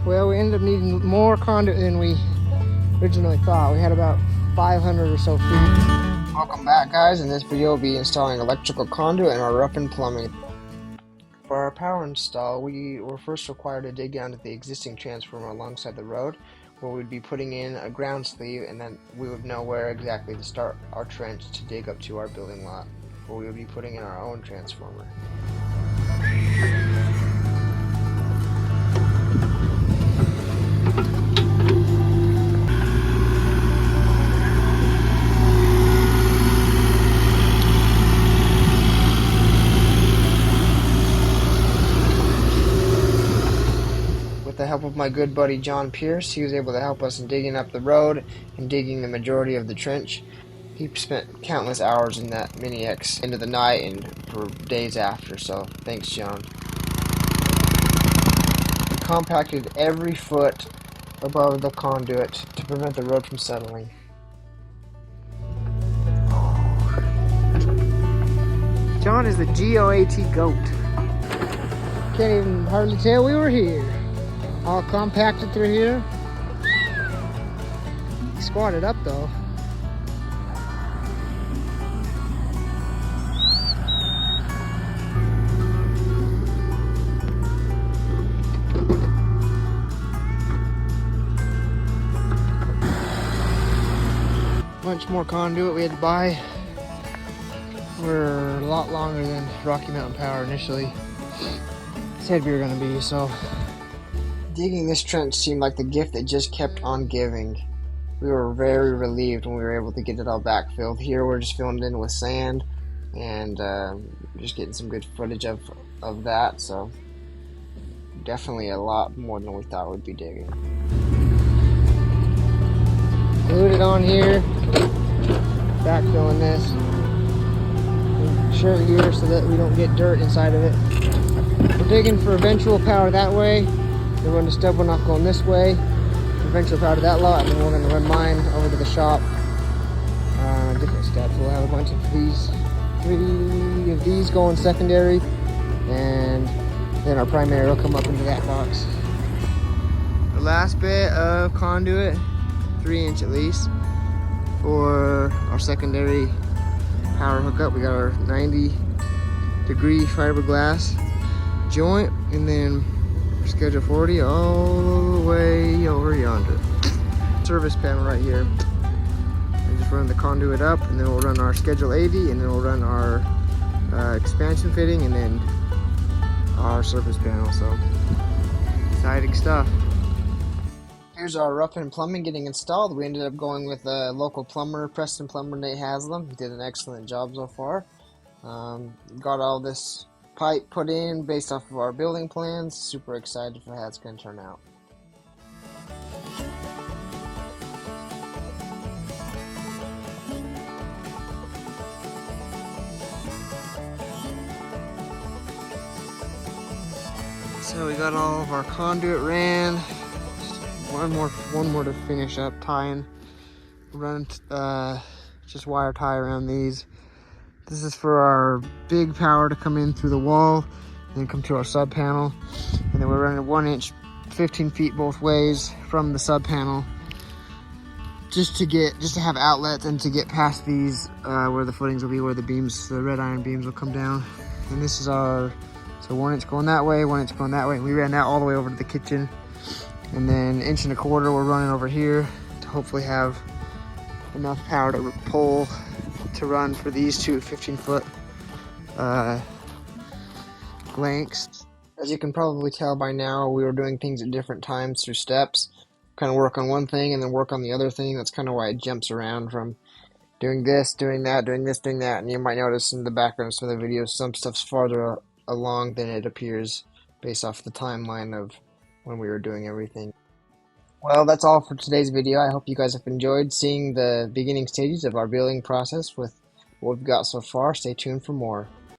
Well, we ended up needing more conduit than we originally thought. We had about 500 or so feet. Welcome back, guys. In this video, we'll be installing electrical conduit in our rough and plumbing. For our power install, we were first required to dig down to the existing transformer alongside the road, where we'd be putting in a ground sleeve, and then we would know where exactly to start our trench to dig up to our building lot, where we would be putting in our own transformer. With the help of my good buddy John Pierce, he was able to help us in digging up the road and digging the majority of the trench. He spent countless hours in that Mini X into the night and for days after, so thanks, John. He compacted every foot above the conduit to prevent the road from settling. John is the GOAT goat. Can't even hardly tell we were here. All compacted through here. Squatted up though. Bunch more conduit we had to buy. We're a lot longer than Rocky Mountain Power initially said we were going to be, so digging this trench seemed like the gift that just kept on giving. We were very relieved when we were able to get it all backfilled. Here we're just filling it in with sand and just getting some good footage of that, so definitely a lot more than we thought we'd be digging. Glued it on here, backfilling this. Shirt here so that we don't get dirt inside of it. We're digging for eventual power that way. We're running the stub one off going this way. Eventual power to that lot, and then we're going to run mine over to the shop. Different steps. We'll have a bunch of these, 3 of these going secondary, and then our primary will come up into that box. The last bit of conduit, 3" at least, for our secondary power hookup. We got our 90-degree fiberglass joint, and then schedule 40 all the way over yonder. Service panel right here. We just run the conduit up, and then we'll run our schedule 80, and then we'll run our expansion fitting, and then our service panel. So exciting stuff. Here's our rough and plumbing getting installed. We ended up going with a local plumber, Preston plumber Nate Haslam. He did an excellent job so far. Got all this pipe put in based off of our building plans. Super excited for how it's going to turn out. So we got all of our conduit ran. One more to finish up tying. Run just wire tie around these. This is for our big power to come in through the wall and then come to our sub panel. And then we're running 1" 15 feet both ways from the sub panel just to have outlets and to get past these where the footings will be, where the beams, the red iron beams will come down. And this is our, so 1" going that way, 1" going that way. And we ran that all the way over to the kitchen. And then 1¼ we're running over here to hopefully have enough power to pull to run for these two 15-foot lengths. As you can probably tell by now, we were doing things at different times through steps. Kind of work on one thing and then work on the other thing. That's kind of why it jumps around from doing this, doing that, doing this, doing that. And you might notice in the background of some of the videos, some stuff's farther along than it appears based off the timeline of when we were doing everything. Well, that's all for today's video. I hope you guys have enjoyed seeing the beginning stages of our building process with what we've got so far. Stay tuned for more.